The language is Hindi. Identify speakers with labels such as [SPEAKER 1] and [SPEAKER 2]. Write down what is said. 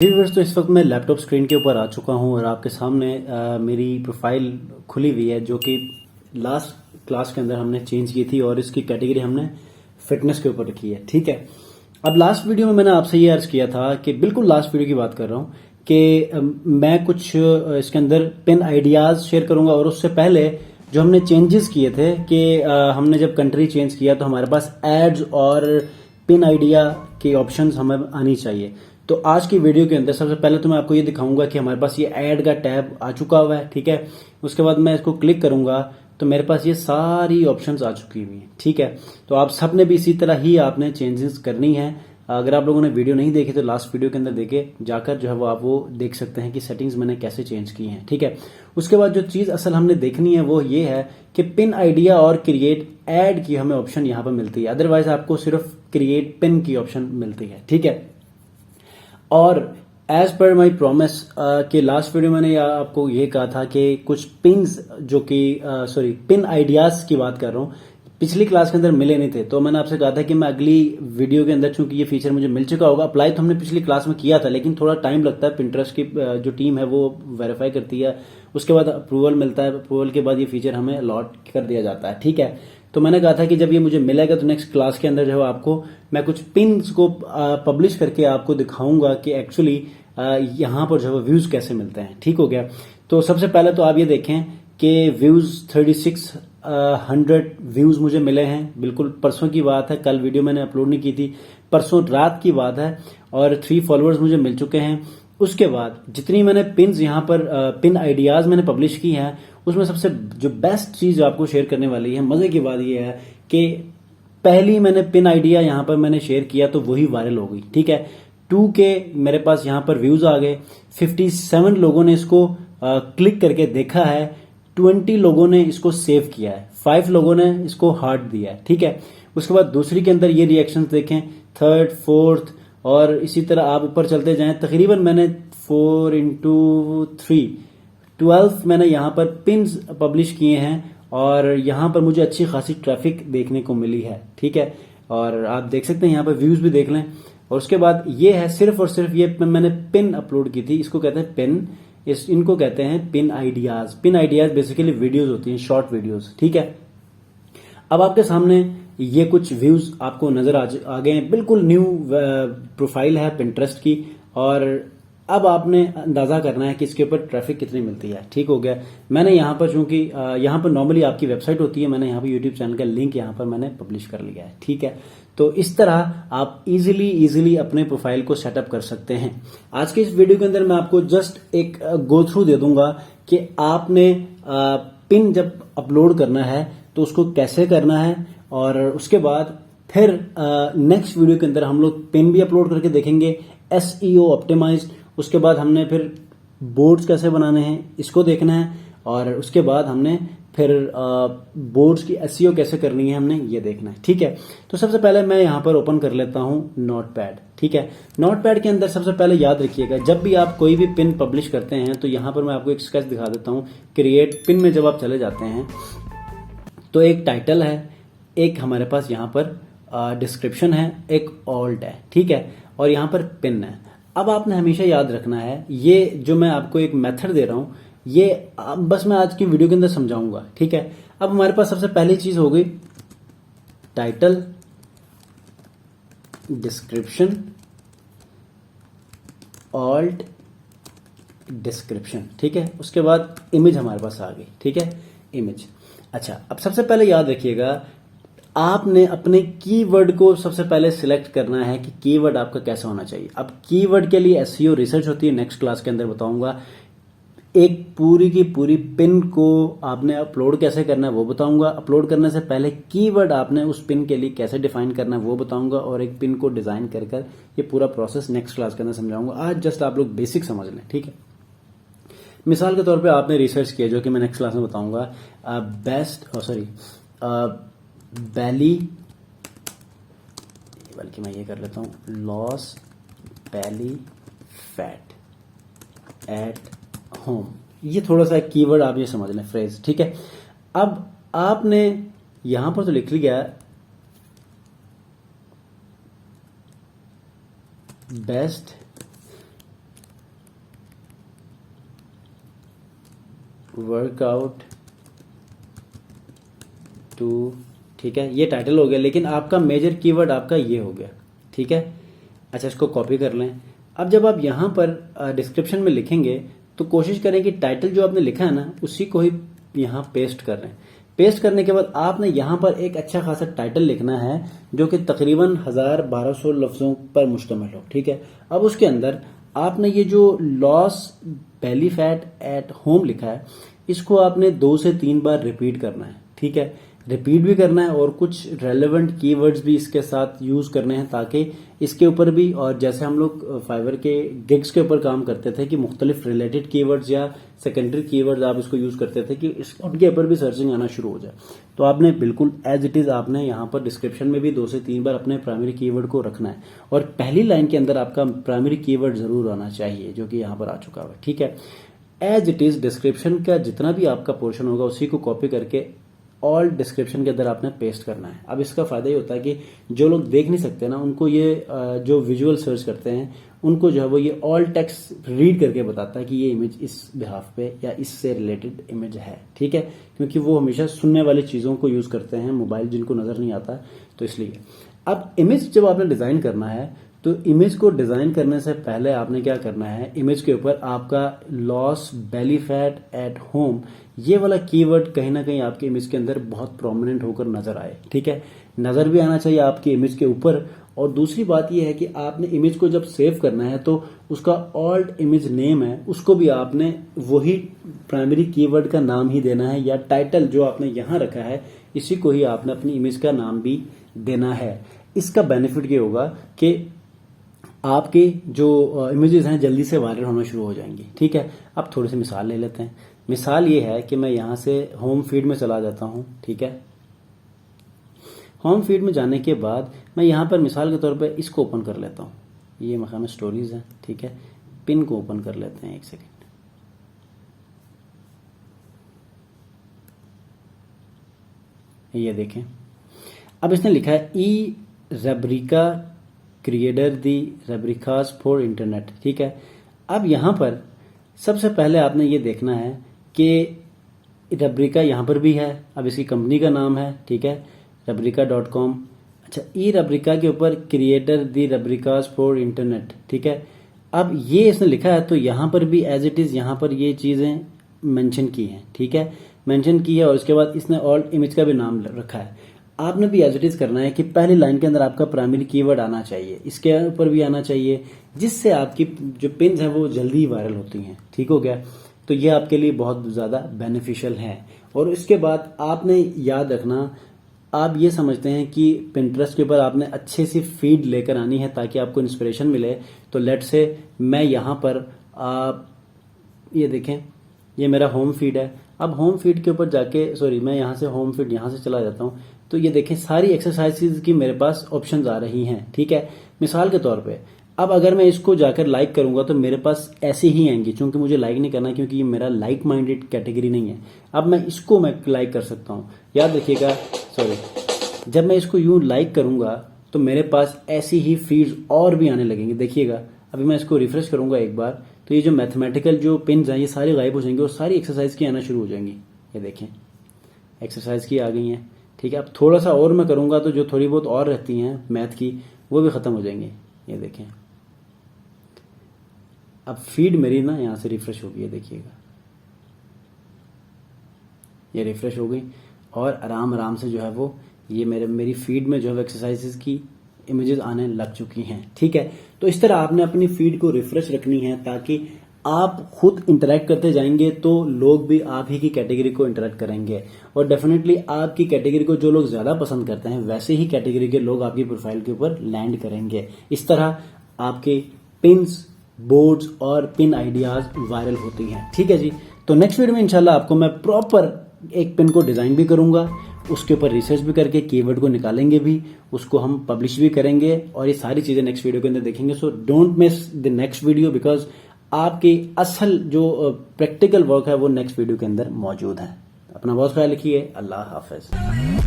[SPEAKER 1] व्यूअर्स, तो इस वक्त मैं लैपटॉप स्क्रीन के ऊपर आ चुका हूं और आपके सामने मेरी प्रोफाइल खुली हुई है, जो कि लास्ट क्लास के अंदर हमने चेंज की थी और इसकी कैटेगरी हमने फिटनेस के ऊपर रखी है। ठीक है। अब लास्ट वीडियो में मैंने आपसे ये अर्ज किया था कि बिल्कुल लास्ट वीडियो की बात कर रहा हूं कि मैं कुछ इसके अंदर पिन आइडियाज शेयर करूंगा, और उससे पहले जो हमने चेंजेस किए थे कि हमने जब कंट्री चेंज किया तो हमारे पास एड्स और पिन आइडिया के ऑप्शंस हमें आनी चाहिए। तो आज की वीडियो के अंदर सबसे पहले तो मैं आपको ये दिखाऊंगा कि हमारे पास ये ऐड का टैब आ चुका हुआ है। ठीक है। उसके बाद मैं इसको क्लिक करूंगा तो मेरे पास ये सारी ऑप्शंस आ चुकी हुई हैं। ठीक है। तो आप सब ने भी इसी तरह ही आपने चेंजेस करनी है। अगर आप लोगों ने वीडियो नहीं देखी तो लास्ट वीडियो के अंदर देखे जाकर जो है वो आप वो देख सकते हैं कि सेटिंग्स मैंने कैसे चेंज की हैं। ठीक है। उसके बाद जो चीज असल हमने देखनी है वो ये है कि पिन आइडिया और क्रिएट ऐड की हमें ऑप्शन यहाँ पर मिलती है, अदरवाइज आपको सिर्फ क्रिएट पिन की ऑप्शन मिलती है। ठीक है। और एज पर माई प्रोमिस कि लास्ट वीडियो मैंने आपको ये कहा था कि कुछ पिन्स जो कि पिन आइडियाज की बात कर रहा हूँ, पिछली क्लास के अंदर मिले नहीं थे। तो मैंने आपसे कहा था कि मैं अगली वीडियो के अंदर, चूंकि ये फीचर मुझे मिल चुका होगा, अप्लाई तो हमने पिछली क्लास में किया था लेकिन थोड़ा टाइम लगता है। पिंटरेस्ट की जो टीम है वो वेरीफाई करती है, उसके बाद अप्रूवल मिलता है, अप्रूवल के बाद ये फीचर हमें अलॉट कर दिया जाता है। ठीक है। तो मैंने कहा था कि जब ये मुझे मिलेगा तो नेक्स्ट क्लास के अंदर जो है आपको मैं कुछ पिन्स को पब्लिश करके आपको दिखाऊंगा कि एक्चुअली यहाँ पर जो है व्यूज कैसे मिलते हैं। ठीक हो गया। तो सबसे पहले तो आप ये देखें कि व्यूज 3600 व्यूज मुझे मिले हैं। बिल्कुल परसों की बात है, कल वीडियो मैंने अपलोड नहीं की थी, परसों रात की बात है। और 3 फॉलोअर्स मुझे मिल चुके हैं। उसके बाद जितनी मैंने पिन्स यहाँ पर पिन आइडियाज मैंने पब्लिश की हैं, उसमें सबसे जो बेस्ट चीज आपको शेयर करने वाली है, मजे की बात यह है कि पहली मैंने पिन आइडिया यहाँ पर मैंने शेयर किया तो वही वायरल हो गई। ठीक है। 2K मेरे पास यहाँ पर व्यूज आ गए, 57 लोगों ने इसको क्लिक करके देखा है, 20 लोगों ने इसको सेव किया है, 5 लोगों ने इसको हार्ट दिया है। ठीक है। उसके बाद दूसरी के अंदर ये रिएक्शन देखें, 3rd 4th और इसी तरह आप ऊपर चलते जाएं। तकरीबन मैंने 4 into 3 12 मैंने यहाँ पर पिन्स पब्लिश किए हैं और यहाँ पर मुझे अच्छी खासी ट्रैफिक देखने को मिली है। ठीक है। और आप देख सकते हैं यहाँ पर व्यूज भी देख लें। और उसके बाद ये है सिर्फ और सिर्फ ये मैंने पिन अपलोड की थी, इसको कहते हैं पिन, इनको कहते हैं pin ideas. Pin ideas basically videos होती हैं, शॉर्ट वीडियोज। ठीक है। अब आपके सामने ये कुछ व्यूज आपको नजर आ गए हैं। बिल्कुल न्यू प्रोफाइल है पिंटरेस्ट की, और अब आपने अंदाजा करना है कि इसके ऊपर ट्रैफिक कितनी मिलती है। ठीक हो गया। मैंने यहाँ पर, चूंकि यहाँ पर नॉर्मली आपकी वेबसाइट होती है, मैंने यहाँ पर यूट्यूब चैनल का लिंक यहाँ पर मैंने पब्लिश कर लिया है। ठीक है। तो इस तरह आप इजीली अपने प्रोफाइल को सेटअप कर सकते हैं। आज के इस वीडियो के अंदर मैं आपको जस्ट एक गो थ्रू दे दूंगा कि आपने पिन जब अपलोड करना है तो उसको कैसे करना है, और उसके बाद फिर नेक्स्ट वीडियो के अंदर हम लोग पिन भी अपलोड करके देखेंगे, SEO ऑप्टिमाइज्ड। उसके बाद हमने फिर बोर्ड्स कैसे बनाने हैं इसको देखना है, और उसके बाद हमने फिर बोर्ड्स की SEO कैसे करनी है हमने ये देखना है। ठीक है। तो सबसे पहले मैं यहाँ पर ओपन कर लेता हूँ नोटपैड। ठीक है। नोटपैड के अंदर सबसे पहले याद रखिएगा, जब भी आप कोई भी पिन पब्लिश करते हैं तो यहाँ पर मैं आपको एक स्केच दिखा देता हूँ। क्रिएट पिन में जब आप चले जाते हैं तो एक टाइटल है, एक हमारे पास यहाँ पर डिस्क्रिप्शन है, एक ऑल्ट है। ठीक है। और यहाँ पर पिन है। अब आपने हमेशा याद रखना है, ये जो मैं आपको एक मेथड दे रहा हूं, ये बस मैं आज की वीडियो के अंदर समझाऊंगा। ठीक है। अब हमारे पास सबसे पहली चीज हो गई टाइटल, डिस्क्रिप्शन, ऑल्ट, डिस्क्रिप्शन। ठीक है। उसके बाद इमेज हमारे पास आ गई। ठीक है। इमेज। अच्छा, अब सबसे पहले याद रखिएगा, आपने अपने कीवर्ड को सबसे पहले सिलेक्ट करना है कि कीवर्ड आपका कैसा होना चाहिए। अब कीवर्ड के लिए SEO रिसर्च होती है, नेक्स्ट क्लास के अंदर बताऊंगा। एक पूरी की पूरी पिन को आपने अपलोड कैसे करना है वो बताऊंगा। अपलोड करने से पहले कीवर्ड आपने उस पिन के लिए कैसे डिफाइन करना है वो बताऊंगा, और एक पिन को डिजाइन कर ये पूरा प्रोसेस नेक्स्ट क्लास के अंदर समझाऊंगा। आज जस्ट आप लोग बेसिक समझ लें। ठीक है। मिसाल के तौर पे आपने रिसर्च किया, जो कि मैं नेक्स्ट क्लास में बताऊंगा, बेली, बल्कि मैं ये कर लेता हूं, loss belly fat at home. ये थोड़ा सा कीवर्ड आप ये समझ लें, फ्रेज। ठीक है। अब आपने यहां पर तो लिख लिया बेस्ट वर्कआउट 2, ठीक है, ये टाइटल हो गया, लेकिन आपका मेजर कीवर्ड आपका ये हो गया, ठीक है। अच्छा, इसको कॉपी कर लें। अब जब आप यहां पर डिस्क्रिप्शन में लिखेंगे तो कोशिश करें कि टाइटल जो आपने लिखा है ना उसी को ही यहां पेस्ट कर लें। पेस्ट करने के बाद आपने यहां पर एक अच्छा खासा टाइटल लिखना है जो कि तकरीबन 1000-1200 लफ्जों पर मुश्तमिल हो, ठीक है। अब उसके अंदर आपने ये जो loss belly fat at home लिखा है इसको आपने 2 से 3 बार रिपीट करना है, ठीक है। रिपीट भी करना है और कुछ रेलेवेंट कीवर्ड्स भी इसके साथ यूज करने हैं ताकि इसके ऊपर भी, और जैसे हम लोग फाइवर के गिग्स के ऊपर काम करते थे कि मुख्तलिफ रिलेटेड कीवर्ड्स या सेकेंडरी कीवर्ड्स आप इसको यूज करते थे कि उनके ऊपर भी सर्चिंग आना शुरू हो जाए। तो आपने बिल्कुल एज इट इज आपने यहाँ पर डिस्क्रिप्शन में भी 2 से 3 बार अपने प्राइमरी कीवर्ड को रखना है और पहली लाइन के अंदर आपका प्राइमरी कीवर्ड जरूर आना चाहिए जो कि यहाँ पर आ चुका है, ठीक है। एज इट इज डिस्क्रिप्शन का जितना भी आपका पोर्शन होगा उसी को कॉपी करके ऑल डिस्क्रिप्शन के अंदर आपने पेस्ट करना है। अब इसका फायदा ये होता है कि जो लोग देख नहीं सकते ना उनको ये जो विजुअल सर्च करते हैं उनको जो है वो ये ऑल टेक्स्ट रीड करके बताता है कि ये इमेज इस बिहाफ पे या इससे रिलेटेड इमेज है, ठीक है, क्योंकि वो हमेशा सुनने वाली चीजों को यूज करते हैं मोबाइल जिनको नजर नहीं आता, तो इसलिए। अब इमेज जब आपने डिजाइन करना है तो इमेज को डिजाइन करने से पहले आपने क्या करना है, इमेज के ऊपर आपका loss belly fat at home ये वाला कीवर्ड कहीं ना कहीं आपके इमेज के अंदर बहुत प्रोमिनेंट होकर नजर आए, ठीक है। नजर भी आना चाहिए आपकी इमेज के ऊपर। और दूसरी बात यह है कि आपने इमेज को जब सेव करना है तो उसका ऑल्ट इमेज नेम है उसको भी आपने वही प्राइमरी कीवर्ड का नाम ही देना है, या टाइटल जो आपने यहां रखा है इसी को ही आपने अपनी इमेज का नाम भी देना है। इसका बेनिफिट ये होगा कि आपके जो इमेजेस हैं जल्दी से वायरल होना शुरू हो जाएंगी, ठीक है। अब थोड़ी सी मिसाल ले लेते हैं। मिसाल ये है कि मैं यहां से होम फीड में चला जाता हूं, ठीक है। होम फीड में जाने के बाद मैं यहां पर मिसाल के तौर पे इसको ओपन कर लेता हूं। ये मकाम स्टोरीज है, ठीक है। पिन को ओपन कर लेते हैं, एक सेकेंड। ये देखें, अब इसने लिखा है ई रब्रिका क्रिएटर दी रब्रिकास फॉर इंटरनेट, ठीक है। अब यहां पर सबसे पहले आपने ये देखना है कि रब्रिका यहां पर भी है, अब इसकी कंपनी का नाम है, ठीक है, rubrica.com। अच्छा, ई रब्रिका के ऊपर क्रिएटर दी रब्रिकास फॉर इंटरनेट, ठीक है। अब ये इसने लिखा है तो यहां पर भी एज इट इज यहां पर ये चीजें मेंशन की हैं, ठीक है, मेंशन की है। और उसके बाद इसने ऑल्ट इमेज का भी नाम रखा है। आपने भी एज इट इज करना है कि पहली लाइन के अंदर आपका प्राइमरी कीवर्ड आना चाहिए, इसके ऊपर भी आना चाहिए, जिससे आपकी जो पिन्स हैं वो जल्दी वायरल होती हैं, ठीक हो गया। तो ये आपके लिए बहुत ज्यादा बेनिफिशियल है। और इसके बाद आपने याद रखना, आप ये समझते हैं कि पिंटरेस्ट के ऊपर आपने अच्छे सी फीड लेकर आनी है ताकि आपको इंस्पिरेशन मिले। तो लेट से मैं यहां पर ये देखें, ये मेरा होम फीड है। अब होम फीड के ऊपर जाके, सॉरी, मैं यहां से होम फीड यहां से चला जाता हूं तो ये देखें सारी एक्सरसाइजेज की मेरे पास ऑप्शंस आ रही हैं, ठीक है। मिसाल के तौर पे अब अगर मैं इसको जाकर लाइक करूंगा तो मेरे पास ऐसे ही आएंगी, क्योंकि मुझे लाइक नहीं करना, क्योंकि ये मेरा लाइक माइंडेड कैटेगरी नहीं है। अब मैं इसको मैं लाइक कर सकता हूं, याद रखिएगा, सॉरी, जब मैं इसको यूं लाइक करूंगा तो मेरे पास ऐसी ही फीड्स और भी आने लगेंगे। देखिएगा, अभी मैं इसको रिफ्रेश करूंगा एक बार तो ये जो मैथमेटिकल जो पिन्स हैं ये सारी गायब हो जाएंगी और सारी एक्सरसाइज की आना शुरू हो जाएंगी। ये देखें, एक्सरसाइज की आ गई हैं, ठीक है। अब थोड़ा सा और मैं करूंगा तो जो थोड़ी बहुत और रहती हैं मैथ की वो भी खत्म हो जाएंगी। ये देखें, अब फीड मेरी ना यहां से रिफ्रेश हो गई है, देखिएगा, ये रिफ्रेश हो गई और आराम आराम से जो है वो ये मेरी फीड में जो है एक्सरसाइजेस की इमेजेस आने लग चुकी हैं, ठीक है। तो इस तरह आपने अपनी फीड को रिफ्रेश रखनी है ताकि आप खुद इंटरेक्ट करते जाएंगे तो लोग भी आप ही की कैटेगरी को इंटरेक्ट करेंगे और डेफिनेटली आपकी कैटेगरी को जो लोग ज्यादा पसंद करते हैं वैसे ही कैटेगरी के लोग आपकी प्रोफाइल के ऊपर लैंड करेंगे। इस तरह आपके पिन्स, बोर्ड्स और पिन आइडियाज वायरल होती हैं, ठीक है जी। तो नेक्स्ट वीडियो में इंशाल्लाह आपको मैं प्रॉपर एक पिन को डिजाइन भी करूंगा, उसके ऊपर रिसर्च भी करके कीवर्ड को निकालेंगे भी, उसको हम पब्लिश भी करेंगे और ये सारी चीजें नेक्स्ट वीडियो के अंदर देखेंगे। So don't miss the next video because आपकी असल जो प्रैक्टिकल वर्क है वो नेक्स्ट वीडियो के अंदर मौजूद है। अपना बहुत ख्याल रखिए, अल्लाह हाफिज।